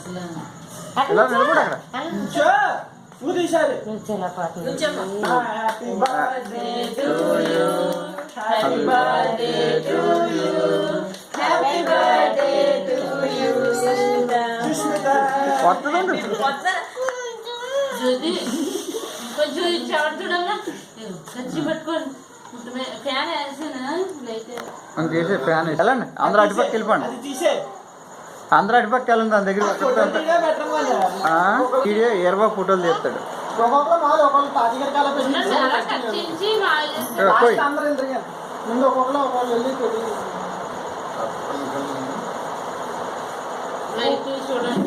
అసలు ఇలా నిలబడు అక్కడ. Happy birthday to you happy birthday to you happy birthday to you వస్తుందండి జ్యోతి కొంచెం చెవట చూడమ్మా ఖర్చు పెట్టుకోండి ఫ్యాన్ వేసాను లైట్ చేసే ఫ్యాన్ వెళ్ళండి అందరూ అటుపక్క వెళ్ళిపోండి అందరూ అటుపక్క వెళ్ళండి దాని దగ్గర ఇరవై ఫోటోలు తీస్తాడు ఖర్చించి లైట్ చూడండి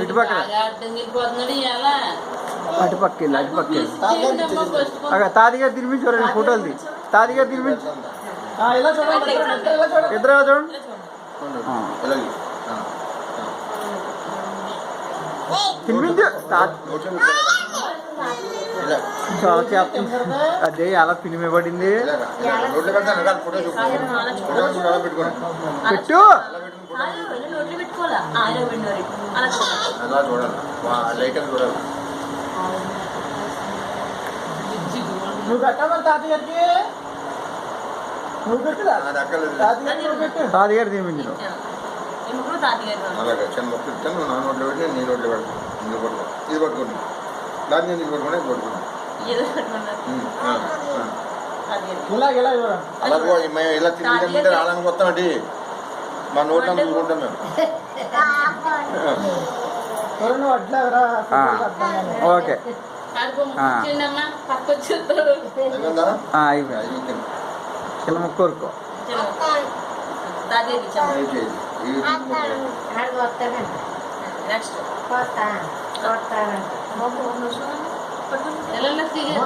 ఇటుపక్క వెళ్ళిపోతున్నాడు ఇలా అటుపక్క వెళ్ళి అటుపక్క వెళ్ళి అక్కడ తాతిగారు తినిపించి రెండు ఫోటోలు తీ తాతిగారు తినిపించి ఇద్దరు చూడండి తినిపించు చాలా చేస్తుంది అదే అలా పినిమిబడింది పెట్టు నువ్వు కట్టామని తాతగారికి నువ్వు పెట్టుదా తాతగారు తినిపించు అలాగే చిన్న మొక్క ఇస్తాను నా నోట్లో పెట్టి నీ నోట్లో పెడతాను ఇందులో పట్టుకో ఇది పట్టుకోండి దాన్ని ఇది పట్టుకుని పట్టుకున్నాను ఇలా ఇలా ఇవ్వరా అలాగే మేము ఇలా తింటే రావడానికి వస్తామండి మా నోట్లో చూసుకుంటాం మేము నువ్వు అట్లాగరా ఓకే చిన్న ముక్క ఊరుకో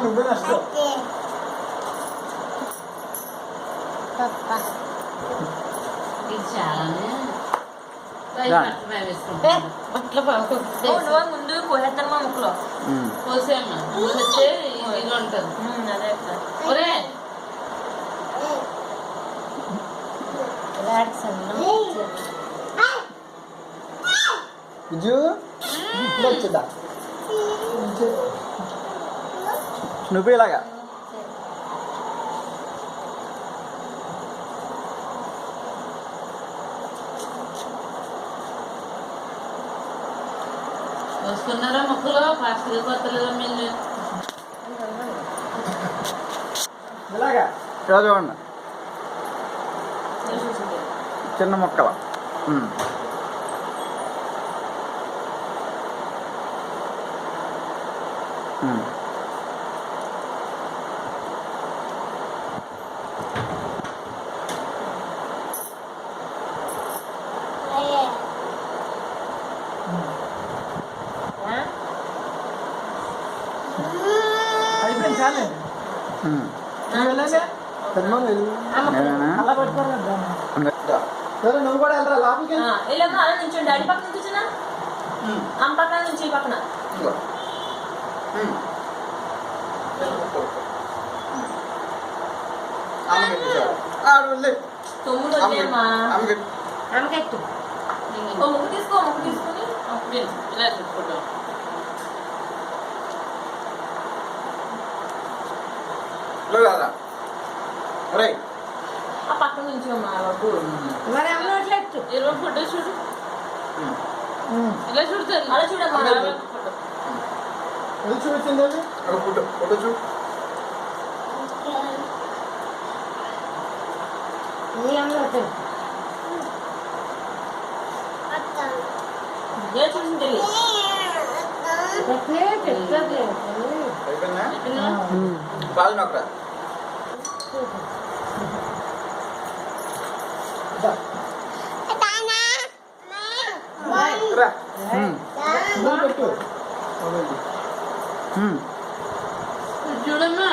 నువ్వే నష్టం ముందు కోసేస్తాను ముక్కలో కోసేమ్మా కోసేస్తే ఇదిగా ఉంటుంది ఒరే విజు వచ్చిందా నువ్వు ఇలాగా వస్తున్నారా మొక్కలు ఫాస్ట్గా కొత్తలేదా మీరు ఇలాగా చూడండి చిన్న మొక్కల అయిపోయింది చాలే అలా పట్టుకోరా నువ్వు కూడా వెళ్ళరా లోపలికి అలా నుంచి డాడీ పక్కన కూర్చున్నా అమ్మ పక్కన నుంచి ఈ పక్కన తొమ్మిది వచ్చాయమ్మా ముగ్గు తీసుకో ముగ్గు తీసుకొని ఇలా చెప్పుకుంటాం ఆ పక్కన నుంచి అమ్మా ఇరవై ఫోటో చూడు ఇలా చూడతారు అలా చూడమ్మా చూపించింది ఫోటో చూ చూసింది పాలు నొక్కరా చూడమ్మా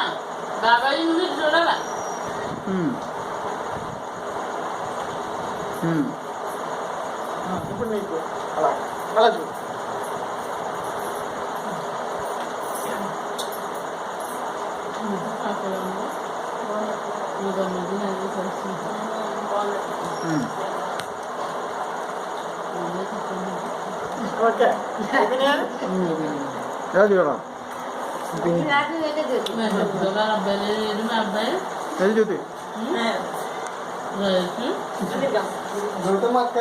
బాబాయ్ మీరు చూడాలా ఇప్పుడు నీకు అలా అలా చూడు ఓకే అయిపోయినాయా? ఏది చూడం ఏది చూపి గౌతమ్ అక్క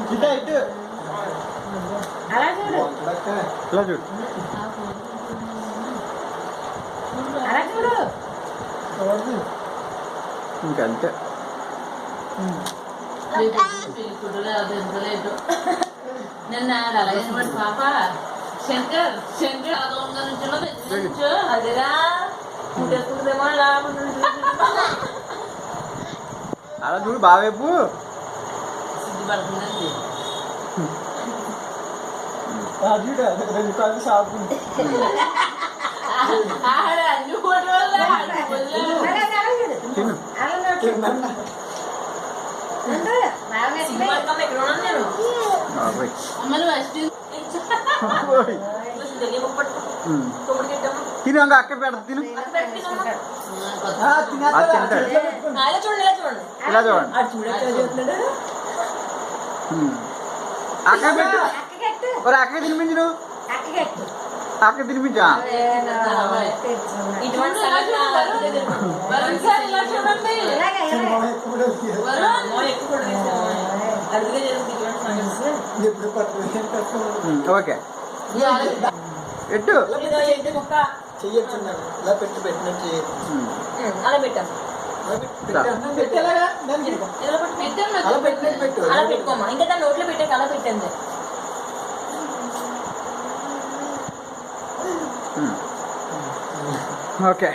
ఇటు ఇటు అలా చూడు అక్క ఇలా చూడు అలా చూడు ఇంకంతే నిన్న అలాగే పాప శంకర్ శంకర్ అదొంగ నుంచో అదేరా కుదేమో అలా అలా చూడు బావేపు సిగ్గుపడుతుందండి రాజుడు రెండు కాళ్ళు షాపు అన్ని ఫోటో తిను బాబాయ్ అమ్మలు ఫస్ట్ తిను ఇంకా అక్కడ పెడతా తిను అది తింటాడు ఇలా చూడండి అక్కడ పెట్టు ఒరే అక్క తినిపించు నువ్వు అక్క తినిపించా ఎప్పుడు పట్టు ఓకే ఎట్టు చెయ్యొచ్చు ఇలా పెట్టి పెట్టినట్టు చేయొచ్చు అలా పెట్టాము పెట్టేలాగా దానికి అలా పెట్టినట్టు పెట్టు అలా పెట్టుకోమా ఇంకా దాని నోట్లో పెట్టాక అలా పెట్టండి ఓకే